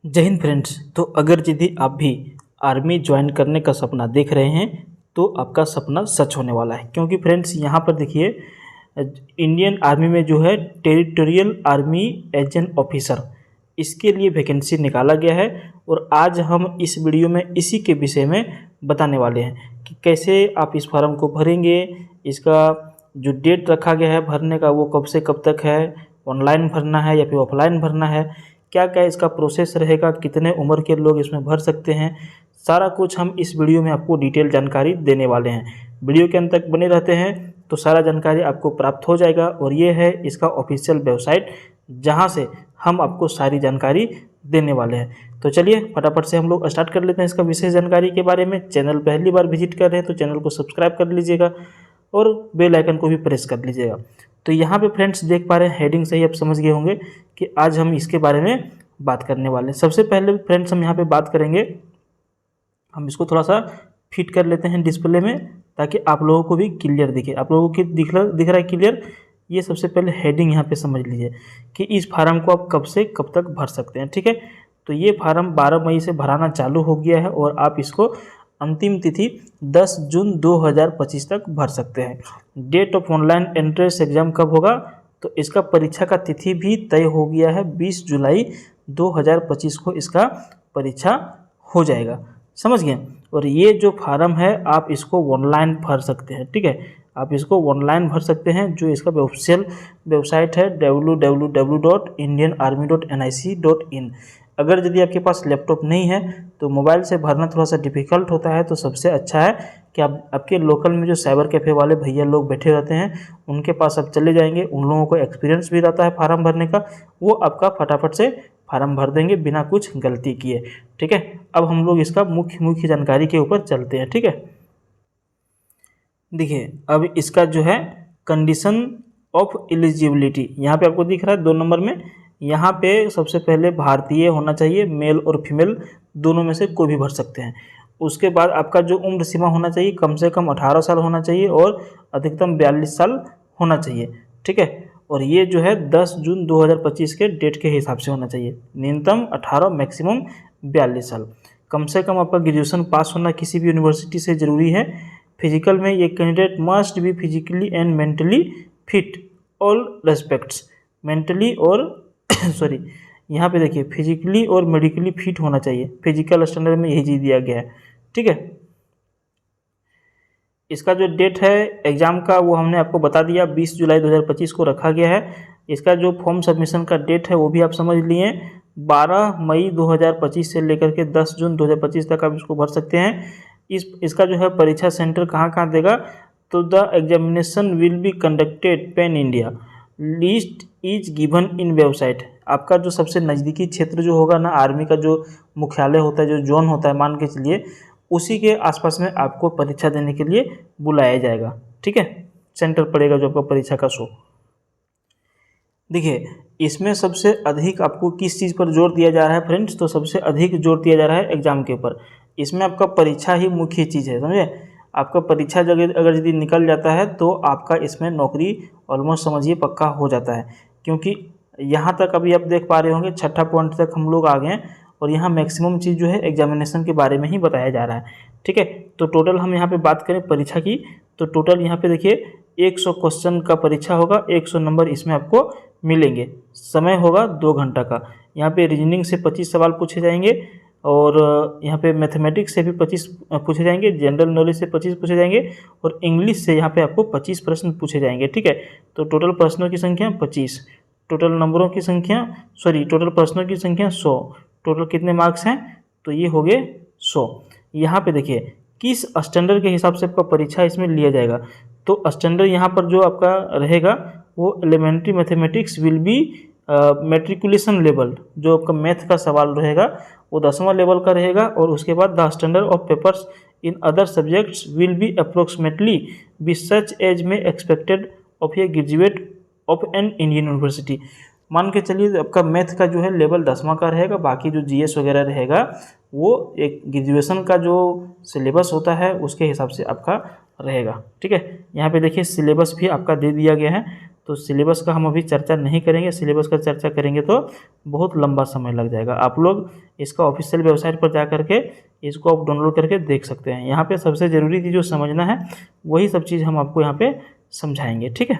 जय हिंद फ्रेंड्स। तो अगर यदि आप भी आर्मी ज्वाइन करने का सपना देख रहे हैं तो आपका सपना सच होने वाला है, क्योंकि फ्रेंड्स यहाँ पर देखिए इंडियन आर्मी में जो है टेरिटोरियल आर्मी एजेंट ऑफिसर, इसके लिए वैकेंसी निकाला गया है। और आज हम इस वीडियो में इसी के विषय में बताने वाले हैं कि कैसे आप इस फॉर्म को भरेंगे, इसका जो डेट रखा गया है भरने का वो कब से कब तक है, ऑनलाइन भरना है या फिर ऑफलाइन भरना है, क्या क्या इसका प्रोसेस रहेगा, कितने उम्र के लोग इसमें भर सकते हैं, सारा कुछ हम इस वीडियो में आपको डिटेल जानकारी देने वाले हैं। वीडियो के अंत तक बने रहते हैं तो सारा जानकारी आपको प्राप्त हो जाएगा। और ये है इसका ऑफिशियल वेबसाइट जहां से हम आपको सारी जानकारी देने वाले हैं। तो चलिए फटाफट से हम लोग स्टार्ट कर लेते हैं इसका विशेष जानकारी के बारे में। चैनल पहली बार विजिट कर रहे हैं तो चैनल को सब्सक्राइब कर लीजिएगा और बेल आइकन को भी प्रेस कर लीजिएगा। तो यहाँ पे फ्रेंड्स देख पा रहे हैं, हेडिंग से ही आप समझ गए होंगे कि आज हम इसके बारे में बात करने वाले हैं। सबसे पहले फ्रेंड्स हम यहाँ पे बात करेंगे, हम इसको थोड़ा सा फिट कर लेते हैं डिस्प्ले में ताकि आप लोगों को भी क्लियर दिखे। आप लोगों को दिख रहा है क्लियर? ये सबसे पहले हेडिंग यहाँ पे समझ लीजिए कि इस फार्म को आप कब से कब तक भर सकते हैं। ठीक है, तो ये फार्म 12 मई से भराना चालू हो गया है और आप इसको अंतिम तिथि 10 जून 2025 तक भर सकते हैं। Date of online entrance exam कब होगा? तो इसका परीक्षा का तिथि भी तय हो गया है, 20 जुलाई 2025 को इसका परीक्षा हो जाएगा। समझ गए? और ये जो फार्म है आप इसको ऑनलाइन भर सकते हैं। ठीक है, आप इसको ऑनलाइन भर सकते हैं। जो इसका ऑफिशियल वेबसाइट है www.indianarmy.nic.in। अगर यदि आपके पास लैपटॉप नहीं है तो मोबाइल से भरना थोड़ा सा डिफ़िकल्ट होता है, तो सबसे अच्छा है कि आप आपके लोकल में जो साइबर कैफ़े वाले भैया लोग बैठे रहते हैं उनके पास आप चले जाएंगे। उन लोगों को एक्सपीरियंस भी रहता है फार्म भरने का, वो आपका फटाफट से फार्म भर देंगे बिना कुछ गलती किए। ठीक है, अब हम लोग इसका मुख्य जानकारी के ऊपर चलते हैं। ठीक है, देखिए अब इसका जो है कंडीशन ऑफ एलिजिबिलिटी यहाँ पे आपको दिख रहा है 2 नंबर में। यहाँ पे सबसे पहले भारतीय होना चाहिए, मेल और फीमेल दोनों में से कोई भी भर सकते हैं। उसके बाद आपका जो उम्र सीमा होना चाहिए कम से कम 18 साल होना चाहिए और अधिकतम 42 साल होना चाहिए। ठीक है, और ये जो है 10 जून 2025 के डेट के हिसाब से होना चाहिए। न्यूनतम 18, मैक्सिमम 42 साल। कम से कम आपका ग्रेजुएशन पास होना किसी भी यूनिवर्सिटी से ज़रूरी है। फिजिकल में ये candidate must be physically and mentally fit all respects. Mentally और सॉरी यहाँ पे देखिए फिजिकली और मेडिकली फिट होना चाहिए। फिजिकल स्टैंडर्ड में यही चीज़ दिया गया है। ठीक है, इसका जो डेट है एग्ज़ाम का वो हमने आपको बता दिया, 20 जुलाई 2025 को रखा गया है। इसका जो फॉर्म सबमिशन का डेट है वो भी आप समझ लिए, 12 मई 2025 से लेकर के 10 जून 2025 तक आप इसको भर सकते हैं। इसका जो है परीक्षा सेंटर कहाँ कहाँ देगा? तो the examination will be conducted pan India, list is given in website. आपका जो सबसे नज़दीकी क्षेत्र जो होगा ना, आर्मी का जो मुख्यालय होता है, जो जोन होता है मान के चलिए, उसी के आसपास में आपको परीक्षा देने के लिए बुलाया जाएगा। ठीक है, सेंटर पड़ेगा जो आपका परीक्षा का शो। देखिए इसमें सबसे अधिक आपको किस चीज़ पर जोर दिया जा रहा है फ्रेंड्स? तो सबसे अधिक जोर दिया जा रहा है एग्ज़ाम के ऊपर। इसमें आपका परीक्षा ही मुख्य चीज़ है, समझे? आपका परीक्षा जगह अगर यदि निकल जाता है तो आपका इसमें नौकरी ऑलमोस्ट समझिए पक्का हो जाता है। क्योंकि यहाँ तक अभी आप देख पा रहे होंगे 6ठा पॉइंट तक हम लोग आ गए हैं और यहाँ मैक्सिमम चीज़ जो है एग्जामिनेशन के बारे में ही बताया जा रहा है। ठीक है, तो टोटल हम यहाँ पे बात करें परीक्षा की तो टोटल यहाँ पे देखिए 100 क्वेश्चन का परीक्षा होगा, 100 नंबर इसमें आपको मिलेंगे। समय होगा 2 घंटा का। यहाँ पे रीजनिंग से 25 सवाल पूछे जाएंगे और यहाँ पे मैथमेटिक्स से भी 25 पूछे जाएंगे, जनरल नॉलेज से 25 पूछे जाएंगे और इंग्लिश से यहाँ पे आपको 25 प्रश्न पूछे जाएंगे। ठीक है, तो टोटल प्रश्नों की संख्या 25, टोटल नंबरों की संख्या टोटल प्रश्नों की संख्या 100। टोटल कितने मार्क्स हैं? तो ये हो गए 100। यहाँ पे देखिए किस स्टैंडर्ड के हिसाब से आपका परीक्षा इसमें लिया जाएगा। तो स्टैंडर्ड यहाँ पर जो आपका रहेगा वो elementary mathematics will be matriculation level, जो आपका मैथ का सवाल रहेगा वो 10वां लेवल का रहेगा। और उसके बाद the standard of papers in other subjects will be approximately be such as may expected of a graduate of an Indian university. मान के चलिए आपका मैथ का जो है लेवल 10वां का रहेगा, बाकी जो जीएस वगैरह रहेगा वो एक ग्रेजुएशन का जो सिलेबस होता है उसके हिसाब से आपका रहेगा। ठीक है, यहाँ पे देखिए सिलेबस भी आपका दे दिया गया है। तो सिलेबस का हम अभी चर्चा नहीं करेंगे, सिलेबस का चर्चा करेंगे तो बहुत लंबा समय लग जाएगा। आप लोग इसका ऑफिशियल वेबसाइट पर जा करके इसको आप डाउनलोड करके देख सकते हैं। यहाँ पे सबसे ज़रूरी चीज़ जो समझना है वही सब चीज़ हम आपको यहाँ पे समझाएंगे, ठीक है।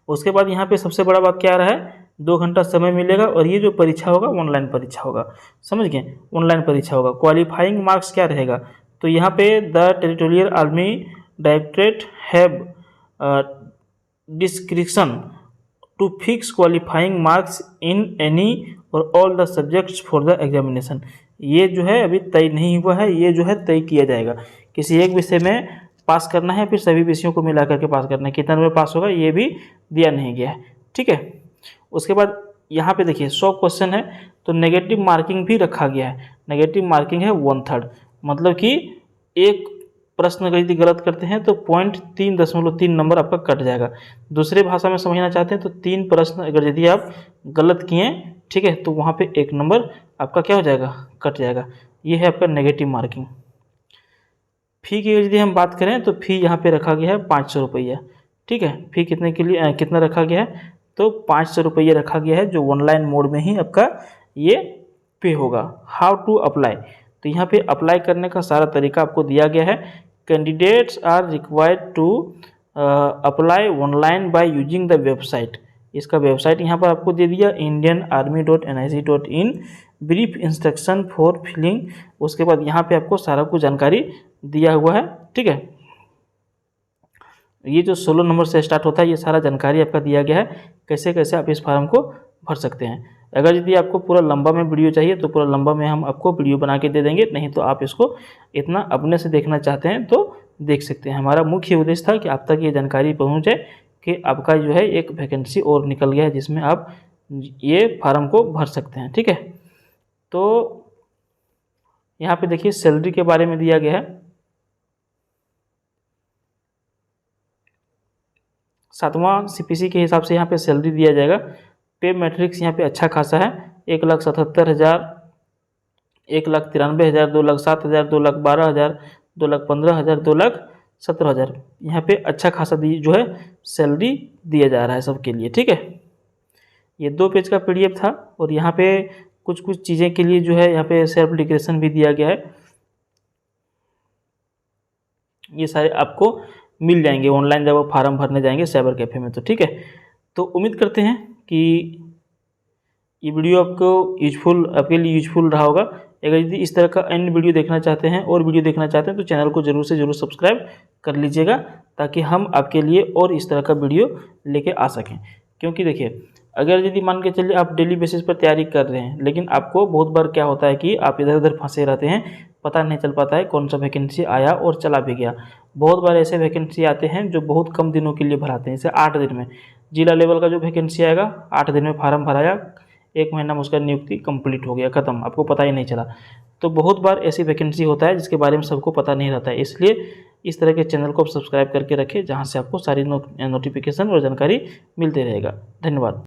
उसके बाद यहाँ पे सबसे बड़ा बात क्या आ रहा है, 2 घंटा समय मिलेगा और ये जो परीक्षा होगा ऑनलाइन परीक्षा होगा, समझ गए, ऑनलाइन परीक्षा होगा। क्वालिफाइंग मार्क्स क्या रहेगा, तो यहाँ पे the territorial army directorate have description to fix qualifying marks in any or all the subjects for the examination. ये जो है अभी तय नहीं हुआ है, ये जो है तय किया जाएगा। किसी एक विषय में पास करना है, फिर सभी विषयों को मिला करके पास करना है। कितना में पास होगा ये भी दिया नहीं गया है, ठीक है। उसके बाद यहाँ पे देखिए 100 क्वेश्चन है तो नेगेटिव मार्किंग भी रखा गया है। नेगेटिव मार्किंग है 1/3, मतलब कि एक प्रश्न अगर यदि गलत करते हैं तो 0.3 नंबर आपका कट जाएगा। दूसरे भाषा में समझना चाहते हैं तो 3 प्रश्न अगर यदि आप गलत किए, ठीक है, तो वहाँ पे 1 नंबर आपका क्या हो जाएगा, कट जाएगा। ये है आपका नेगेटिव मार्किंग। फ़ी की यदि हम बात करें तो फ़ी यहाँ पे रखा गया है 500 रुपया, ठीक है। फ़ी कितने के लिए कितना रखा गया है, तो 500 रुपये रखा गया है, जो ऑनलाइन मोड में ही आपका ये पे होगा। हाउ टू अप्लाई, तो यहाँ पे अप्लाई करने का सारा तरीका आपको दिया गया है। Candidates are required to apply online by using the website. इसका वेबसाइट यहाँ पर आपको दे दिया, indianarmy.nic.in, brief instruction for filling. उसके बाद यहाँ पे आपको सारा कुछ जानकारी दिया हुआ है, ठीक है। ये जो 16 नंबर से स्टार्ट होता है ये सारा जानकारी आपका दिया गया है, कैसे कैसे आप इस फार्म को भर सकते हैं। अगर यदि आपको पूरा लंबा में वीडियो चाहिए तो पूरा लंबा में हम आपको वीडियो बना के दे देंगे, नहीं तो आप इसको इतना अपने से देखना चाहते हैं तो देख सकते हैं। हमारा मुख्य उद्देश्य था कि आप तक ये जानकारी पहुँच जाए कि आपका जो है एक वैकेंसी और निकल गया है जिसमें आप ये फार्म को भर सकते हैं, ठीक है। तो यहाँ पे देखिए सैलरी के बारे में दिया गया है। 7वां CPC के हिसाब से यहाँ पे सैलरी दिया जाएगा। पे मैट्रिक्स यहाँ पे अच्छा खासा है, 1,77,000, 1,93,000, 2,07,000, 2,12,000, 2,15,000, 2,17,000। यहाँ पे अच्छा खासा जो है सैलरी दिया जा रहा है सबके लिए, ठीक है। ये 2 पेज का PDF था और यहाँ पे कुछ कुछ चीज़ें के लिए जो है यहाँ पे सेल्फ डिक्लेरेशन भी दिया गया है। ये सारे आपको मिल जाएंगे ऑनलाइन जब आप फार्म भरने जाएंगे साइबर कैफ़े में, तो ठीक है। तो उम्मीद करते हैं कि ये वीडियो आपके लिए यूजफुल रहा होगा। अगर यदि इस तरह का अन्य वीडियो देखना चाहते हैं और वीडियो देखना चाहते हैं तो चैनल को ज़रूर से ज़रूर सब्सक्राइब कर लीजिएगा, ताकि हम आपके लिए और इस तरह का वीडियो लेके आ सकें। क्योंकि देखिए अगर यदि मान के चलिए आप डेली बेसिस पर तैयारी कर रहे हैं, लेकिन आपको बहुत बार क्या होता है कि आप इधर उधर फंसे रहते हैं, पता नहीं चल पाता है कौन सा वैकेंसी आया और चला भी गया। बहुत बार ऐसे वैकेंसी आते हैं जो बहुत कम दिनों के लिए भराते हैं, जैसे 8 दिन में जिला लेवल का जो वैकेंसी आएगा, 8 दिन में फार्म भराया, 1 महीना में उसका नियुक्ति कंप्लीट हो गया, ख़त्म, आपको पता ही नहीं चला। तो बहुत बार ऐसी वैकेंसी होता है जिसके बारे में सबको पता नहीं रहता है। इसलिए इस तरह के चैनल को आप सब्सक्राइब करके रखें, जहाँ से आपको सारी नोटिफिकेशन और जानकारी मिलते रहेगा। धन्यवाद।